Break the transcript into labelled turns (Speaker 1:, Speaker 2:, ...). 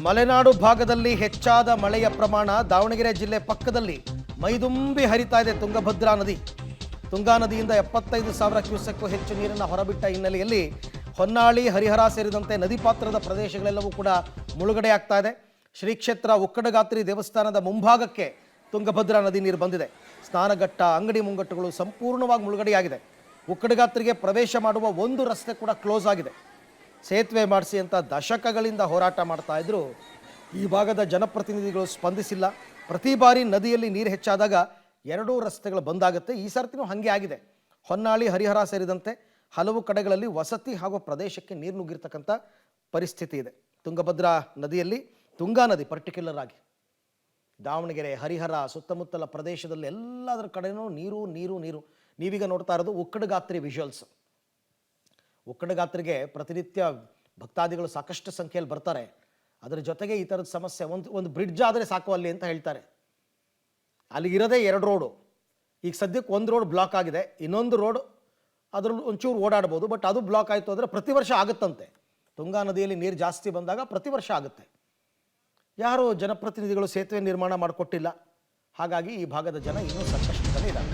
Speaker 1: ಮಲೆನಾಡು ಭಾಗದಲ್ಲಿ ಹೆಚ್ಚಾದ ಮಳೆಯ ಪ್ರಮಾಣ. ದಾವಣಗೆರೆ ಜಿಲ್ಲೆ ಪಕ್ಕದಲ್ಲಿ ಮೈದುಂಬಿ ಹರಿತಾ ಇದೆ ತುಂಗಭದ್ರಾ ನದಿ. ತುಂಗಾ ನದಿಯಿಂದ 75,000 ಕ್ಯೂಸೆಕ್ ಹೆಚ್ಚು ನೀರನ್ನು ಹೊರಬಿಟ್ಟ ಹಿನ್ನೆಲೆಯಲ್ಲಿ ಹೊನ್ನಾಳಿ, ಹರಿಹರ ಸೇರಿದಂತೆ ನದಿ ಪಾತ್ರದ ಪ್ರದೇಶಗಳೆಲ್ಲವೂ ಕೂಡ ಮುಳುಗಡೆ ಆಗ್ತಾ ಇದೆ. ಶ್ರೀ ಕ್ಷೇತ್ರ ಉಕ್ಕಡಗಾತ್ರಿ ದೇವಸ್ಥಾನದ ಮುಂಭಾಗಕ್ಕೆ ತುಂಗಭದ್ರಾ ನದಿ ನೀರು ಬಂದಿದೆ. ಸ್ನಾನಘಟ್ಟ, ಅಂಗಡಿ ಮುಂಗಟ್ಟುಗಳು ಸಂಪೂರ್ಣವಾಗಿ ಮುಳುಗಡೆಯಾಗಿದೆ. ಉಕ್ಕಡಗಾತ್ರಿಗೆ ಪ್ರವೇಶ ಮಾಡುವ ಒಂದು ರಸ್ತೆ ಕೂಡ ಕ್ಲೋಸ್ ಆಗಿದೆ. ಸೇತುವೆ ಮಾಡಿಸಿ ಅಂತ ದಶಕಗಳಿಂದ ಹೋರಾಟ ಮಾಡ್ತಾ ಇದ್ರು. ಈ ಭಾಗದ ಜನಪ್ರತಿನಿಧಿಗಳು ಸ್ಪಂದಿಸಿಲ್ಲ. ಪ್ರತಿ ಬಾರಿ ನದಿಯಲ್ಲಿ ನೀರು ಹೆಚ್ಚಾದಾಗ ಎರಡೂ ರಸ್ತೆಗಳು ಬಂದಾಗುತ್ತೆ. ಈ ಸರ್ತಿನೂ ಹಾಗೆ ಆಗಿದೆ. ಹೊನ್ನಾಳಿ, ಹರಿಹರ ಸೇರಿದಂತೆ ಹಲವು ಕಡೆಗಳಲ್ಲಿ ವಸತಿ ಹಾಗೂ ಪ್ರದೇಶಕ್ಕೆ ನೀರು ನುಗ್ಗಿರ್ತಕ್ಕಂಥ ಪರಿಸ್ಥಿತಿ ಇದೆ. ತುಂಗಭದ್ರಾ ನದಿಯಲ್ಲಿ, ತುಂಗಾ ನದಿ ಪರ್ಟಿಕ್ಯುಲರ್ ಆಗಿ ದಾವಣಗೆರೆ, ಹರಿಹರ ಸುತ್ತಮುತ್ತಲ ಪ್ರದೇಶದಲ್ಲಿ ಎಲ್ಲದರ ಕಡೆನೂ ನೀರು ನೀರು ನೀರು. ನೀವೀಗ ನೋಡ್ತಾ ಇರೋದು ಉಕ್ಕಡಗಾತ್ರಿ ವಿಜುವಲ್ಸ್. ಉಕ್ಕಡಗಾತ್ರಿಗೆ ಪ್ರತಿನಿತ್ಯ ಭಕ್ತಾದಿಗಳು ಸಾಕಷ್ಟು ಸಂಖ್ಯೆಯಲ್ಲಿ ಬರ್ತಾರೆ. ಅದರ ಜೊತೆಗೆ ಈ ಥರದ ಸಮಸ್ಯೆ, ಒಂದು ಬ್ರಿಡ್ಜ್ ಆದರೆ ಸಾಕು ಅಲ್ಲಿ ಅಂತ ಹೇಳ್ತಾರೆ. ಅಲ್ಲಿಗಿರೋದೇ 2 ರೋಡು. ಈಗ ಸದ್ಯಕ್ಕೆ ಒಂದು ರೋಡ್ ಬ್ಲಾಕ್ ಆಗಿದೆ, ಇನ್ನೊಂದು ರೋಡ್ ಅದ್ರಲ್ಲಿ ಒಂಚೂರು ಓಡಾಡ್ಬೋದು. ಬಟ್ ಅದು ಬ್ಲಾಕ್ ಆಯಿತು ಅಂದರೆ ಪ್ರತಿ ವರ್ಷ ಆಗುತ್ತಂತೆ. ತುಂಗಾ ನದಿಯಲ್ಲಿ ನೀರು ಜಾಸ್ತಿ ಬಂದಾಗ ಪ್ರತಿ ವರ್ಷ ಆಗುತ್ತೆ. ಯಾರು ಜನಪ್ರತಿನಿಧಿಗಳು ಸೇತುವೆ ನಿರ್ಮಾಣ ಮಾಡಿಕೊಟ್ಟಿಲ್ಲ. ಹಾಗಾಗಿ ಈ ಭಾಗದ ಜನ ಇನ್ನೂ ಸಂಕಷ್ಟದಲ್ಲೇ ಇದ್ದಾರೆ.